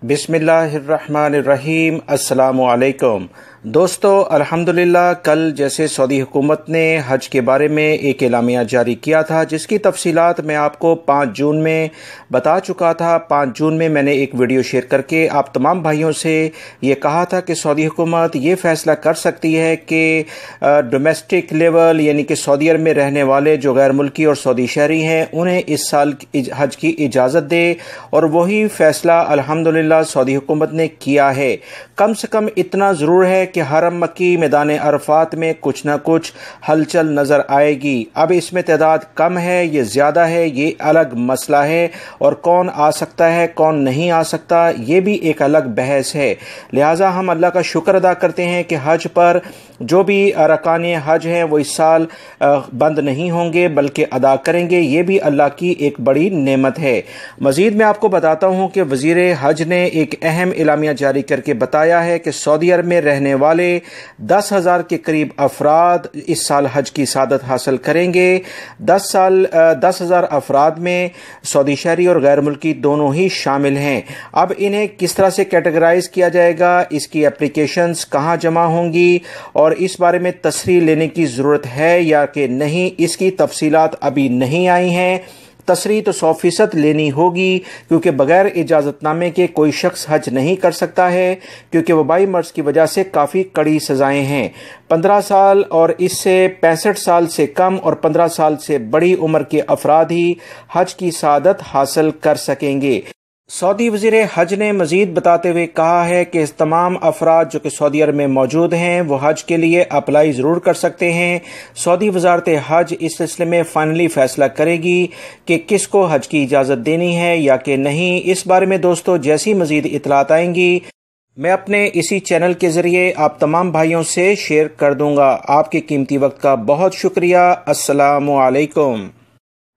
बिस्मिल्लाहिर्रहमानिर्रहीम। अस्सलामु अलैकुम दोस्तों, अल्हम्दुलिल्लाह कल जैसे सऊदी हुकूमत ने हज के बारे में एक एलामिया जारी किया था, जिसकी तफसीलात मैं आपको 5 जून में बता चुका था। 5 जून में मैंने एक वीडियो शेयर करके आप तमाम भाइयों से ये कहा था कि सऊदी हुकूमत ये फ़ैसला कर सकती है कि डोमेस्टिक लेवल यानी कि सऊदी अरब में रहने वाले जो गैर मुल्की और सऊदी शहरी हैं उन्हें इस साल हज की इजाज़त दे, और वही फ़ैसला अल्हम्दुलिल्लाह सऊदी हुकूमत ने किया है। कम से कम इतना ज़रूर है कि हरम मक्की मैदान अरफात में कुछ ना कुछ हलचल नज़र आएगी। अब इसमें तादाद कम है, ये ज़्यादा है, ये अलग मसला है, और कौन आ सकता है कौन नहीं आ सकता ये भी एक अलग बहस है। लिहाजा हम अल्लाह का शुक्र अदा करते हैं कि हज पर जो भी अरकान हज हैं वो इस साल बंद नहीं होंगे बल्कि अदा करेंगे। ये भी अल्लाह की एक बड़ी नेमत है। मज़ीद मैं आपको बताता हूँ कि वज़ीर हज ने एक अहम एलामिया जारी करके बताया है कि सऊदी अरब में रहने वाले 10,000 के करीब अफराद इस साल हज की सादत हासिल करेंगे। 10,000 अफराद में सऊदी शहरी और गैर मुल्की दोनों ही शामिल हैं। अब इन्हें किस तरह से कैटेगराइज किया जाएगा, इसकी एप्लीकेशंस कहाँ जमा होंगी और इस बारे में तसरीह लेने की ज़रूरत है या कि नहीं, इसकी तफसीलात अभी नहीं आई हैं। तसरीह तो 100% लेनी होगी, क्योंकि बगैर इजाज़तनामे के कोई शख्स हज नहीं कर सकता है, क्योंकि वबाई मर्ज़ की वजह से काफ़ी कड़ी सज़ाएँ हैं। 15 साल और इससे 65 साल से कम और 15 साल से बड़ी उम्र के अफराद ही हज की सादत हासिल कर सकेंगे। सऊदी वज़ीर हज ने मज़ीद बताते हुए कहा है कि तमाम अफराद जो कि सऊदी अरब में मौजूद हैं वो हज के लिए अप्लाई ज़रूर कर सकते हैं। सऊदी वज़ारत हज इस सिलसिले में फ़ाइनली फ़ैसला करेगी कि किसको हज की इजाज़त देनी है या कि नहीं। इस बारे में दोस्तों जैसी मज़ीद इतलात आएंगी मैं अपने इसी चैनल के ज़रिए आप तमाम भाइयों से शेयर कर दूँगा। आपके कीमती वक्त का बहुत शुक्रिया। अस्सलामु अलैकुम।